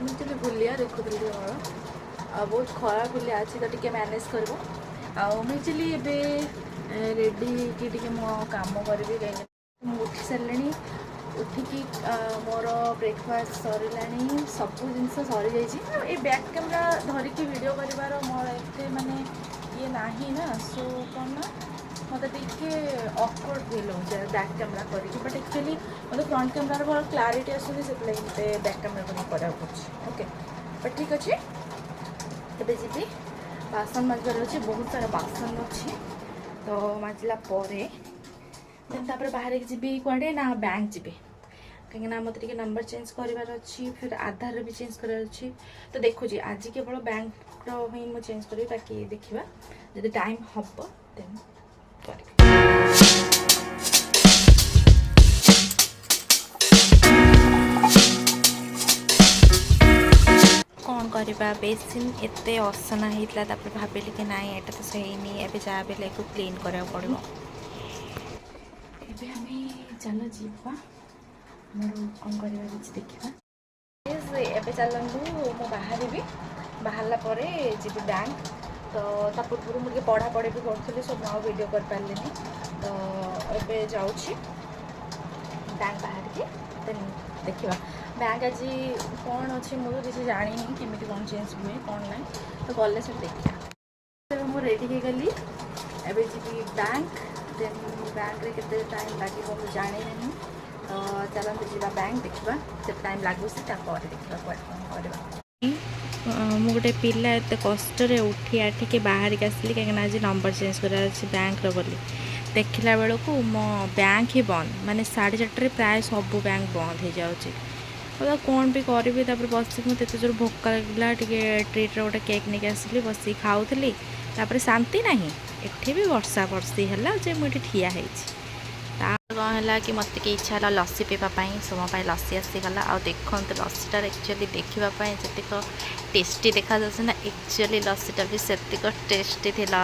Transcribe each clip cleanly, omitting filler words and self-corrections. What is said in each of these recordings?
मुझे बुलिया देखुली मोर बहुत खरा बुलिया अच्छी तो टी मैनेज कर मुझे रेडी कि मो कम करी उठी सारे उठिकी मोर ब्रेकफास्ट सरला सब जिन सरी जाइए बैक कैमेरा धरिकी वीडियो कर मोर एत माने ये ना ना सो कौन ना मतलब टे ऑकवर्ड फील हो बैक कैमेरा करके बट एक्चुअली मतलब फ्रंट कैमेरा भल क्लारिटी आसूनी से बैक कैमेरा करा ओके बट ठीक अच्छे एबे जी बासन माजबार अच्छे बहुत सारा बासन अच्छे तो माजला बाहर जी कड़े ना बैंक जी कहीं मत नंबर चेंज करार अच्छी फिर आधार भी चेंज करार अच्छी तो देखुची आज केवल बैंक ही मुझे चेंज करी बाकी देखा जब टाइम हम देन कौन करवा बेसिन एत असना होता भाविली कि ना यहाँ तो सही एवं जहाँ भी क्लीन करा पड़ो चलो जीवा मोर कौन करवा देखा एवं चलतु मु बाहर बाहर जी बैंक तो पूर्व मुझे पढ़ापढ़ी भी करी सब नौ वीडियो कर पारे तो ये जाऊँगी बैंक बाहर के देन देखा बैंक आज कौन अच्छे मुझे किसी जानी केमी कौन चेंज हुए कौन ना तो गले सब देखा मुझे रेडी हो गली एवं जी बैंक देन बैंक रे केते टाइम लगे मुझे जानी नहीं तो चलते जावा बैंक देखा से टाइम लगुच देखा मु गोटे पिला एत कष्ट उठी आठिके बाहर की आसली कहीं आज नंबर चेंज कर बैंक बोली देखला बेलू मो बैंक ही बंद माने 4:30 प्राय सब बैंक बंद हो जाऊँगी कौन भी करी बस मुझे जोर भोक लगे ट्रीट्रे गोटे केक नहीं आसली बस खाऊली शांति ना एठी भी वर्षा वर्षी है मुझे ठिया कौन है कि मत के इच्छा है लस्सी पीवाई सो मोपाई लस्सी आसीगला आ देखो लस्सीटार एक्चुअली देखापी जीक टेस्टी देखा जाए ना एक्चुअली लस्सीटा भी सेतिक टेस्टी थिला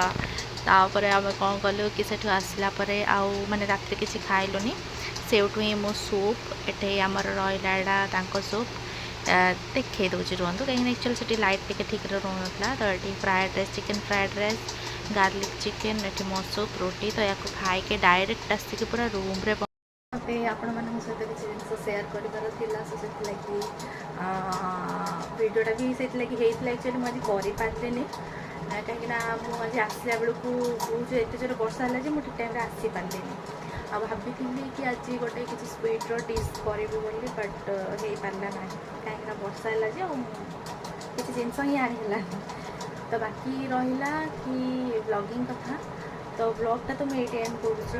तापर आम कौन कलु कि सेठू आसला आउ माने रात्रि किसी खाइलुनी सेठू ही मो सूप एटे आमर रहा सूप देखे दूसरी रुहतु कहीं एक्चुअली से लाइट टे ठीक रोना तो ये fried rice chicken fried rice garlic chicken ये मो सूप रोटी तो या खाई के डायरेक्ट आसिक पूरा रूम रे आपण मान सहित किसी जिन सेयार कर भिडटा भी से एक्चुअली मुझे करें कहीं मुझे आसला बेलू बहुत एत जोर वर्षा है मुझे ठीक टाइम आसी पारे आ भाभी कि आज गोटे किसी स्वीट्र डिश करी बट हो पारा ना कहीं वर्षा है किसी जिनस ही आनीला तो बाकी रहा कि ब्लॉगिंग कथा तो ब्लॉगटा तो मुझे एंड करुँचे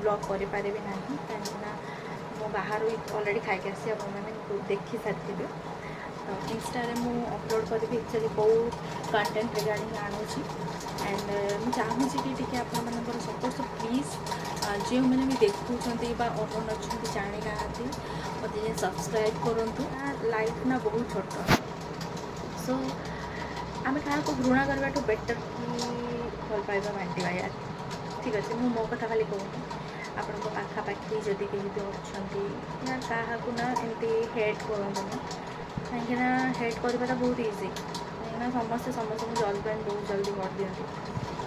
ब्लॉग करें ना कहीं मो बाहर अलरेडी खाई आसी आपने देखी सारी तो इंस्टा मु अपलोड करी एक्चुअली कौ कंटेंट रिगार्डिंग आणुची एंड मुझे चाहूँगी कि आपर सपोर्ट सो प्लीज जो मैंने भी देखुं अन अच्छा जानी ना मत सब्सक्राइब करूँ लाइफ ना बहुत छोट सो आम क्या घृणा करवा बेटर कि भल पाइबा बांटा यार ठीक अच्छे मु मो कथा खाली कहूँ आपण पाखापाखि जदि कहीं भी अच्छा क्या ना एमती हेट करूँ कहीं हेट करवाटा बहुत इजी कहीं समस्ते समस्त जल्द बहुत जल्दी कर दिखती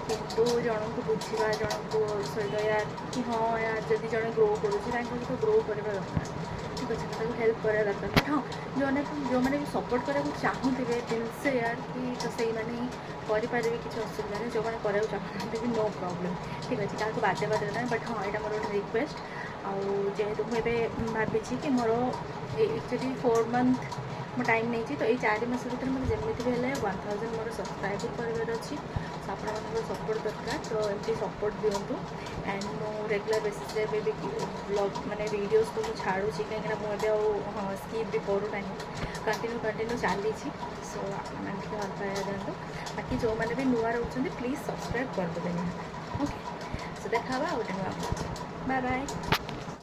किंतु जन को बुझा जन को सहित यार कि हाँ यार जदि जड़े ग्रो करुँचे तो ग्रो करवा दरकार ठीक अच्छे हेल्प करा दरकार बट हाँ जो मैंने भी सपोर्ट कराया चाहूँगे दिल से यार कि तो से करें किसी असुविधा नहीं जो मैंने कराया चाहते कि नो प्रॉब्लम ठीक अच्छे क्या बाध्य ना बट हाँ यहाँ मोर गोटे रिक्वेस्ट जेहेतु मुझे भावी कि मोर एक्चुअली 4 मंथ मो टाइम नहीं तो ये 4 मास भर मतलब जमी भी है 1000 मोर सब्सक्राइबर करार अच्छी सो आप सपोर्ट दरकार तो एमती सपोर्ट दिंतु एंड मो रेगुलर बेसिस भी ब्लॉग माने वीडियोस को छाड़ूँ कहीं मुझे हाँ स्किप भी करूना कंटिन्यू चली सो मैंने भल पाया दिखाँ बाकी जो मैंने भी नुआ रोचे प्लीज सब्सक्राइब करदे ओके सो देखा गोटे नुआ बाय बाय।